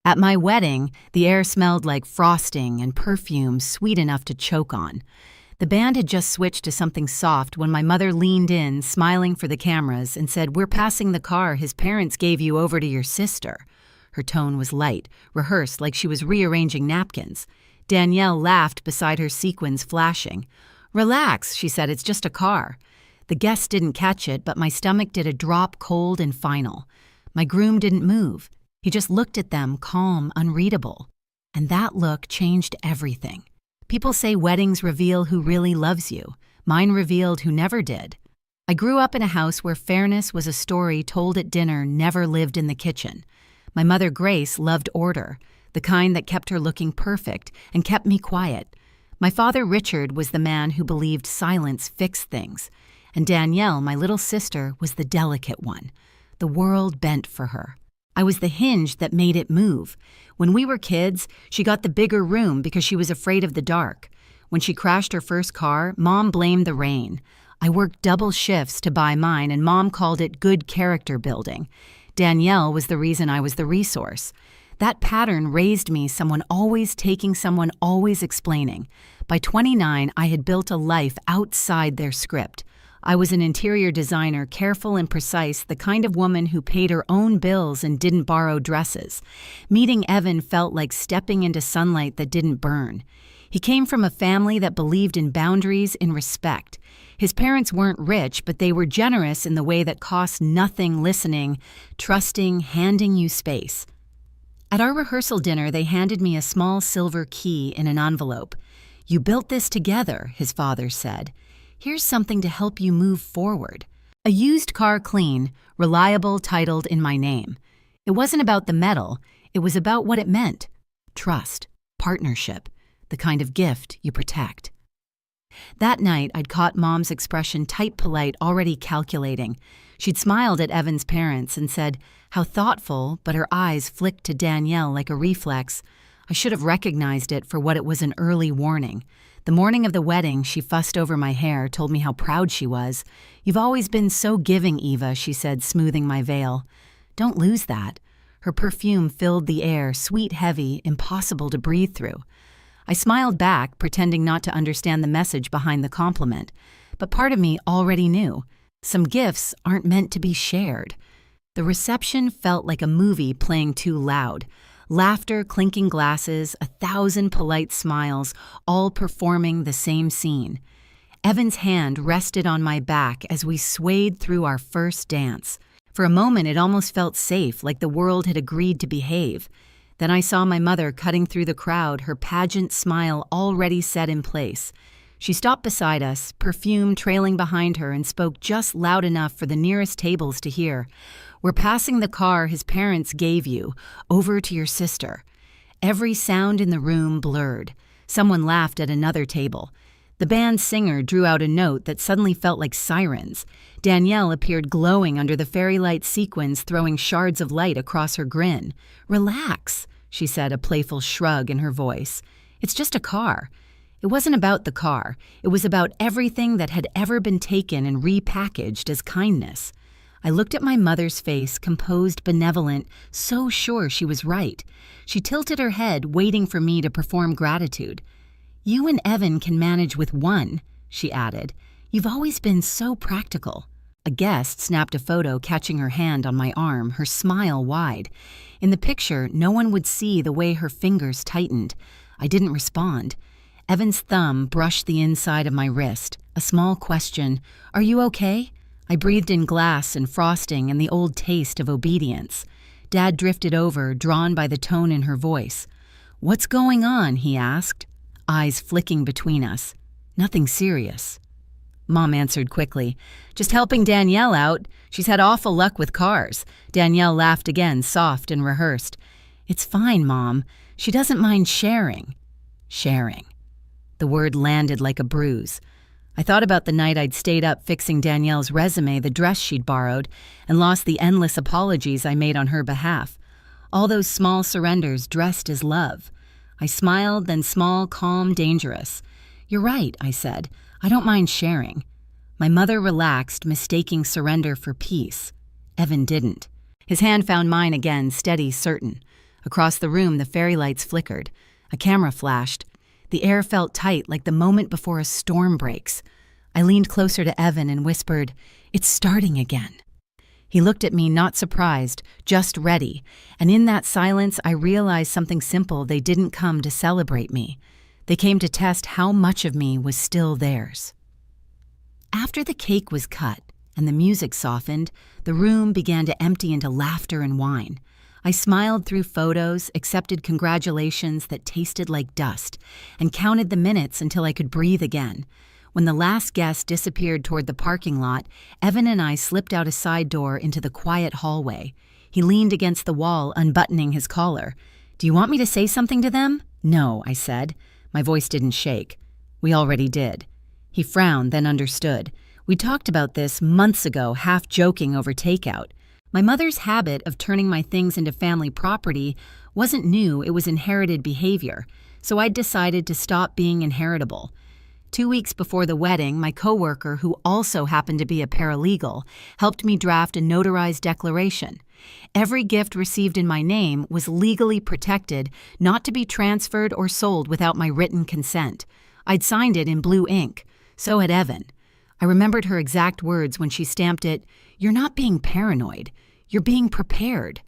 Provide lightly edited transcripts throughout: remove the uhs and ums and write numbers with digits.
At my wedding, the air smelled like frosting and perfume sweet enough to choke on. The band had just switched to something soft when my mother leaned in, smiling for the cameras, and said, "We're passing the car his parents gave you over to your sister." Her tone was light, rehearsed like she was rearranging napkins. Danielle laughed beside her sequins flashing. "Relax," she said, "it's just a car." The guests didn't catch it, but my stomach did a drop cold and final. My groom didn't move. He just looked at them, calm, unreadable. And that look changed everything. People say weddings reveal who really loves you. Mine revealed who never did. I grew up in a house where fairness was a story told at dinner, never lived in the kitchen. My mother Grace loved order, the kind that kept her looking perfect and kept me quiet. My father Richard was the man who believed silence fixed things. And Danielle, my little sister, was the delicate one. The world bent for her. I was the hinge that made it move. When we were kids, she got the bigger room because she was afraid of the dark. When she crashed her first car, Mom blamed the rain. I worked double shifts to buy mine, and Mom called it good character building. Danielle was the reason I was the resource. That pattern raised me, someone always taking, someone always explaining. By 29, I had built a life outside their script. I was an interior designer, careful and precise, the kind of woman who paid her own bills and didn't borrow dresses. Meeting Evan felt like stepping into sunlight that didn't burn. He came from a family that believed in boundaries, in respect. His parents weren't rich, but they were generous in the way that cost nothing, listening, trusting, handing you space. At our rehearsal dinner, they handed me a small silver key in an envelope. "You built this together," his father said. "Here's something to help you move forward." A used car clean, reliable, titled in my name. It wasn't about the metal, it was about what it meant. Trust, partnership, the kind of gift you protect. That night, I'd caught Mom's expression, tight, polite, already calculating. She'd smiled at Evan's parents and said, "How thoughtful," but her eyes flicked to Danielle like a reflex. I should have recognized it for what it was, an early warning. The morning of the wedding, she fussed over my hair, told me how proud she was. "You've always been so giving, Eva," she said, smoothing my veil. "Don't lose that." Her perfume filled the air, sweet, heavy, impossible to breathe through. I smiled back, pretending not to understand the message behind the compliment. But part of me already knew. Some gifts aren't meant to be shared. The reception felt like a movie playing too loud. Laughter, clinking glasses, 1,000 polite smiles, all performing the same scene. Evan's hand rested on my back as we swayed through our first dance. For a moment, it almost felt safe, like the world had agreed to behave. Then I saw my mother cutting through the crowd, her pageant smile already set in place. She stopped beside us, perfume trailing behind her, and spoke just loud enough for the nearest tables to hear. "We're passing the car his parents gave you, over to your sister." Every sound in the room blurred. Someone laughed at another table. The band's singer drew out a note that suddenly felt like sirens. Danielle appeared glowing under the fairy light sequins, throwing shards of light across her grin. "Relax," she said, a playful shrug in her voice. "It's just a car." It wasn't about the car. It was about everything that had ever been taken and repackaged as kindness. I looked at my mother's face, composed, benevolent, so sure she was right. She tilted her head, waiting for me to perform gratitude. "You and Evan can manage with one," she added. "You've always been so practical." A guest snapped a photo, catching her hand on my arm, her smile wide. In the picture, no one would see the way her fingers tightened. I didn't respond. Evan's thumb brushed the inside of my wrist. A small question, "Are you okay?" I breathed in glass and frosting and the old taste of obedience. Dad drifted over, drawn by the tone in her voice. "What's going on?" he asked, eyes flicking between us. "Nothing serious." Mom answered quickly, "Just helping Danielle out. She's had awful luck with cars." Danielle laughed again, soft and rehearsed. "It's fine, Mom. She doesn't mind sharing." Sharing. The word landed like a bruise. I thought about the night I'd stayed up fixing Danielle's resume, the dress she'd borrowed, and lost the endless apologies I made on her behalf. All those small surrenders dressed as love. I smiled, then small, calm, dangerous. "You're right," I said. "I don't mind sharing." My mother relaxed, mistaking surrender for peace. Evan didn't. His hand found mine again, steady, certain. Across the room, the fairy lights flickered. A camera flashed. The air felt tight, like the moment before a storm breaks. I leaned closer to Evan and whispered, "It's starting again." He looked at me, not surprised, just ready, and in that silence I realized something simple: they didn't come to celebrate me. They came to test how much of me was still theirs. After the cake was cut and the music softened, the room began to empty into laughter and wine. I smiled through photos, accepted congratulations that tasted like dust, and counted the minutes until I could breathe again. When the last guest disappeared toward the parking lot, Evan and I slipped out a side door into the quiet hallway. He leaned against the wall, unbuttoning his collar. "Do you want me to say something to them?" "No," I said. My voice didn't shake. "We already did." He frowned, then understood. We talked about this months ago, half joking over takeout. My mother's habit of turning my things into family property wasn't new, it was inherited behavior, so I'd decided to stop being inheritable. 2 weeks before the wedding, my coworker, who also happened to be a paralegal, helped me draft a notarized declaration. Every gift received in my name was legally protected, not to be transferred or sold without my written consent. I'd signed it in blue ink. So had Evan. I remembered her exact words when she stamped it, "You're not being paranoid. You're being prepared."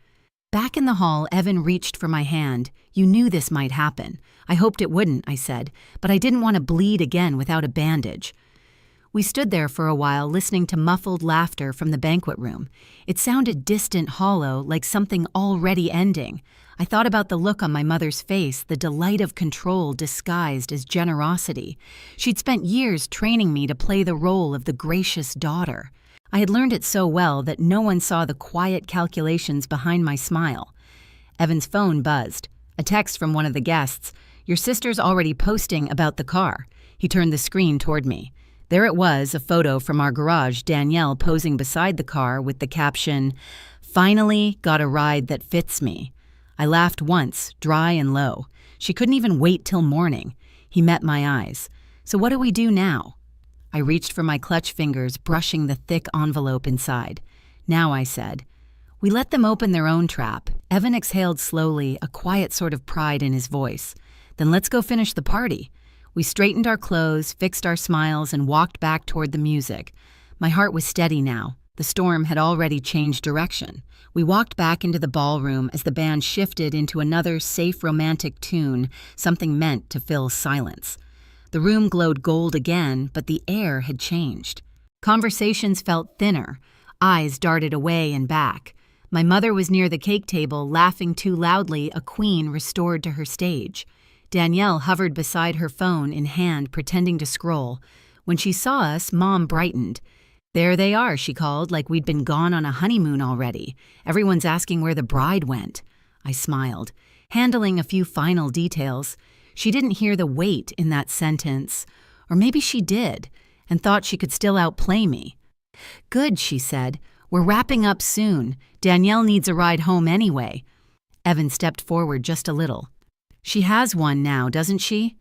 Back in the hall, Evan reached for my hand. "You knew this might happen." "I hoped it wouldn't," I said, "but I didn't want to bleed again without a bandage." We stood there for a while, listening to muffled laughter from the banquet room. It sounded distant, hollow, like something already ending. I thought about the look on my mother's face, the delight of control disguised as generosity. She'd spent years training me to play the role of the gracious daughter. I had learned it so well that no one saw the quiet calculations behind my smile. Evan's phone buzzed. A text from one of the guests. "Your sister's already posting about the car." He turned the screen toward me. There it was, a photo from our garage, Danielle posing beside the car with the caption, "Finally got a ride that fits me." I laughed once, dry and low. She couldn't even wait till morning. He met my eyes. "So what do we do now?" I reached for my clutch fingers, brushing the thick envelope inside. "Now," I said. "We let them open their own trap." Evan exhaled slowly, a quiet sort of pride in his voice. "Then let's go finish the party." We straightened our clothes, fixed our smiles, and walked back toward the music. My heart was steady now. The storm had already changed direction. We walked back into the ballroom as the band shifted into another safe romantic tune, something meant to fill silence. The room glowed gold again, but the air had changed. Conversations felt thinner. Eyes darted away and back. My mother was near the cake table, laughing too loudly, a queen restored to her stage. Danielle hovered beside her phone in hand, pretending to scroll. When she saw us, Mom brightened. "There they are," she called, like we'd been gone on a honeymoon already. "Everyone's asking where the bride went." I smiled, handling a few final details. She didn't hear the weight in that sentence. Or maybe she did, and thought she could still outplay me. "Good," she said. "We're wrapping up soon. Danielle needs a ride home anyway." Evan stepped forward just a little. "She has one now, doesn't she?"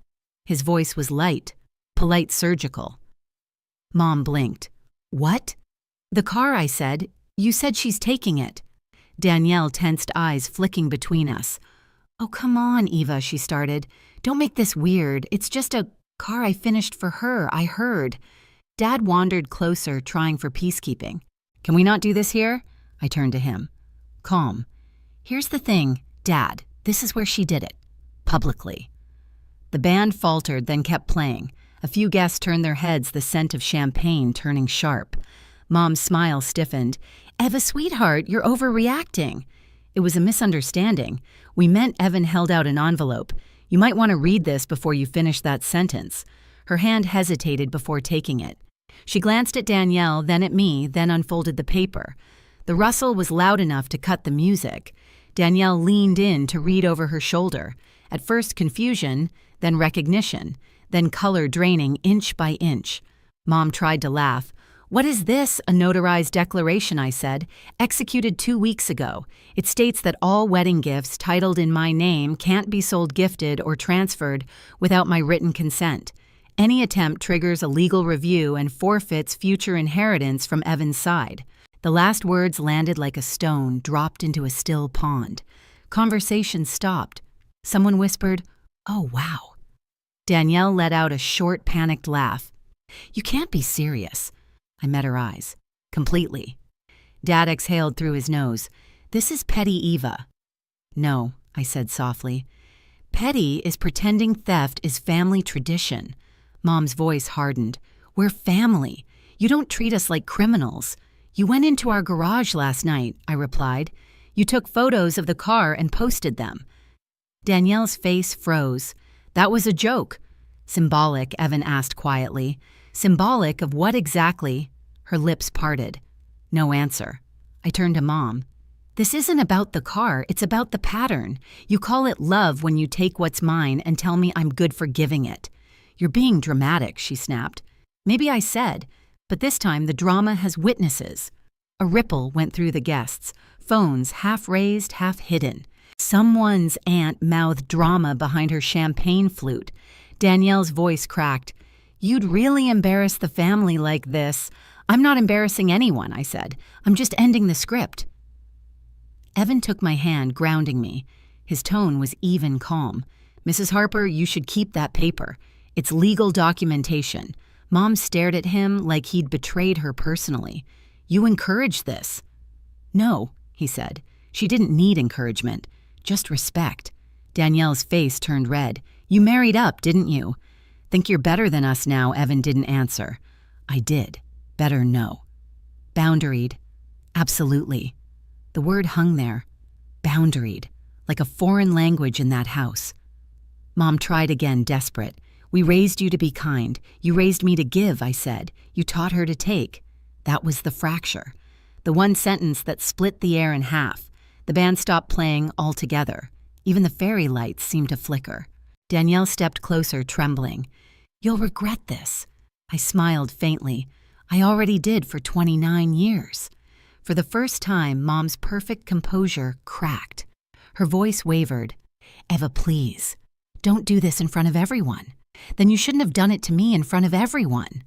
His voice was light, polite, surgical. Mom blinked. "What?" "The car," I said. "You said she's taking it." Danielle tensed eyes flicking between us. "Oh, come on, Eva," she started. "Don't make this weird. It's just a car I finished for her, I heard." Dad wandered closer, trying for peacekeeping. "Can we not do this here?" I turned to him. Calm. "Here's the thing, Dad. This is where she did it. Publicly." The band faltered, then kept playing. A few guests turned their heads, the scent of champagne turning sharp. Mom's smile stiffened. "Eva, sweetheart, you're overreacting." It was a misunderstanding. We meant Evan held out an envelope. "You might want to read this before you finish that sentence." Her hand hesitated before taking it. She glanced at Danielle, then at me, then unfolded the paper. The rustle was loud enough to cut the music. Danielle leaned in to read over her shoulder. At first confusion, then recognition, then color draining inch by inch. Mom tried to laugh. "What is this? A notarized declaration," I said. "Executed 2 weeks ago. It states that all wedding gifts titled in my name can't be sold, gifted, or transferred without my written consent. Any attempt triggers a legal review and forfeits future inheritance from Evan's side." The last words landed like a stone dropped into a still pond. Conversation stopped. Someone whispered, "Oh, wow." Danielle let out a short, panicked laugh. "You can't be serious." I met her eyes. Completely. Dad exhaled through his nose. "This is petty Eva." "No," I said softly. "Petty is pretending theft is family tradition." Mom's voice hardened. "We're family. You don't treat us like criminals." "You went into our garage last night," I replied. "You took photos of the car and posted them." Danielle's face froze. "That was a joke." "Symbolic," Evan asked quietly. "Symbolic of what exactly?" Her lips parted. No answer. I turned to Mom. "This isn't about the car, it's about the pattern. You call it love when you take what's mine and tell me I'm good for giving it." "You're being dramatic," she snapped. "Maybe I said, but this time the drama has witnesses." A ripple went through the guests, phones half raised, half hidden. Someone's aunt mouthed drama behind her champagne flute. Danielle's voice cracked. "You'd really embarrass the family like this." "I'm not embarrassing anyone," I said. "I'm just ending the script." Evan took my hand, grounding me. His tone was even calm. "Mrs. Harper, you should keep that paper. It's legal documentation." Mom stared at him like he'd betrayed her personally. "You encouraged this." "No," he said. "She didn't need encouragement. Just respect." Danielle's face turned red. "You married up, didn't you?" "Think you're better than us now," Evan didn't answer. I did. Better no. Boundaried. Absolutely. The word hung there. Boundaried. Like a foreign language in that house. Mom tried again, desperate. "We raised you to be kind. You raised me to give," I said. "You taught her to take." That was the fracture. The one sentence that split the air in half. The band stopped playing altogether. Even the fairy lights seemed to flicker. Danielle stepped closer, trembling. "You'll regret this." I smiled faintly. I already did for 29 years. For the first time, Mom's perfect composure cracked. Her voice wavered. "Eva, please, don't do this in front of everyone. Then you shouldn't have done it to me in front of everyone."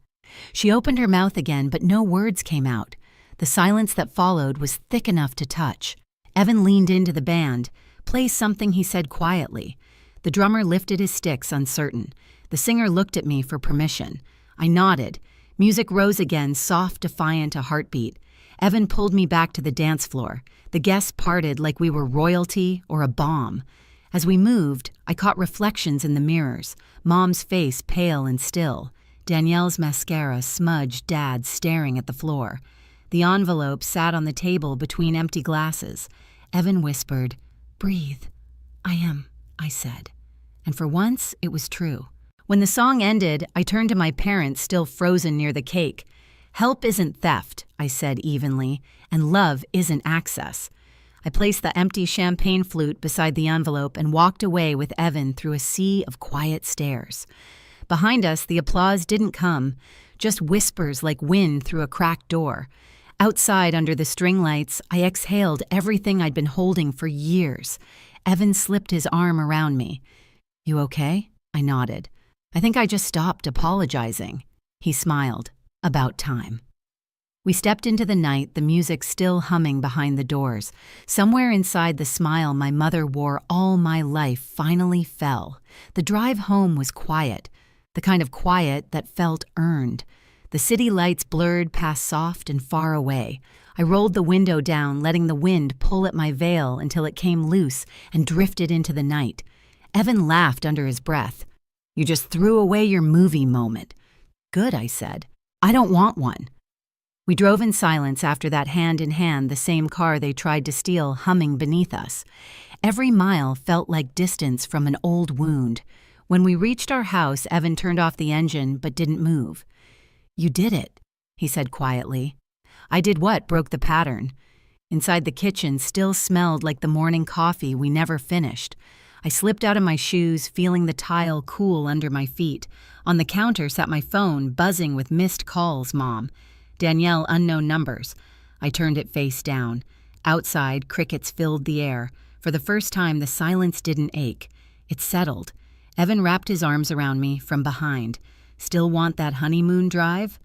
She opened her mouth again, but no words came out. The silence that followed was thick enough to touch. Evan leaned into the band. "Play something," he said quietly. The drummer lifted his sticks, uncertain. The singer looked at me for permission. I nodded. Music rose again, soft, defiant, a heartbeat. Evan pulled me back to the dance floor. The guests parted like we were royalty or a bomb. As we moved, I caught reflections in the mirrors. Mom's face pale and still. Danielle's mascara smudged, Dad staring at the floor. The envelope sat on the table between empty glasses. Evan whispered, "Breathe." "I am," I said. And for once, it was true. When the song ended, I turned to my parents, still frozen near the cake. "Help isn't theft," I said evenly, "and love isn't access." I placed the empty champagne flute beside the envelope and walked away with Evan through a sea of quiet stares. Behind us, the applause didn't come, just whispers like wind through a cracked door. Outside, under the string lights, I exhaled everything I'd been holding for years. Evan slipped his arm around me. "You okay?" I nodded. "I think I just stopped apologizing." He smiled. "About time." We stepped into the night, the music still humming behind the doors. Somewhere inside the smile my mother wore all my life finally fell. The drive home was quiet, the kind of quiet that felt earned. The city lights blurred past soft and far away. I rolled the window down, letting the wind pull at my veil until it came loose and drifted into the night. Evan laughed under his breath. "You just threw away your movie moment." "Good," I said. "I don't want one." We drove in silence after that, hand in hand, the same car they tried to steal humming beneath us. Every mile felt like distance from an old wound. When we reached our house, Evan turned off the engine but didn't move. "You did it," he said quietly. "I did what broke the pattern?" Inside the kitchen still smelled like the morning coffee we never finished. I slipped out of my shoes, feeling the tile cool under my feet. On the counter sat my phone, buzzing with missed calls, Mom. Danielle, unknown numbers. I turned it face down. Outside, crickets filled the air. For the first time, the silence didn't ache. It settled. Evan wrapped his arms around me from behind. "Still want that honeymoon drive?"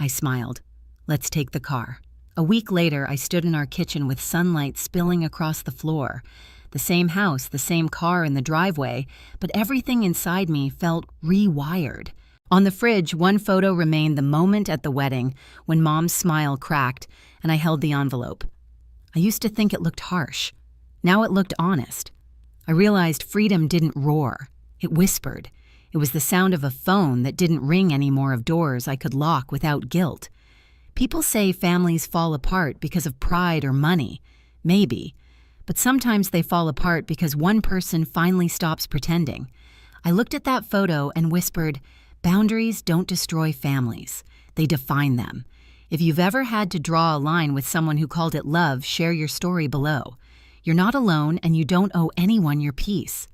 I smiled. "Let's take the car." A week later, I stood in our kitchen with sunlight spilling across the floor. The same house, the same car in the driveway, but everything inside me felt rewired. On the fridge, one photo remained the moment at the wedding when Mom's smile cracked and I held the envelope. I used to think it looked harsh. Now it looked honest. I realized freedom didn't roar. It whispered. It was the sound of a phone that didn't ring any more of doors I could lock without guilt. People say families fall apart because of pride or money. Maybe. But sometimes they fall apart because one person finally stops pretending. I looked at that photo and whispered, "Boundaries don't destroy families. They define them." If you've ever had to draw a line with someone who called it love, share your story below. You're not alone and you don't owe anyone your peace.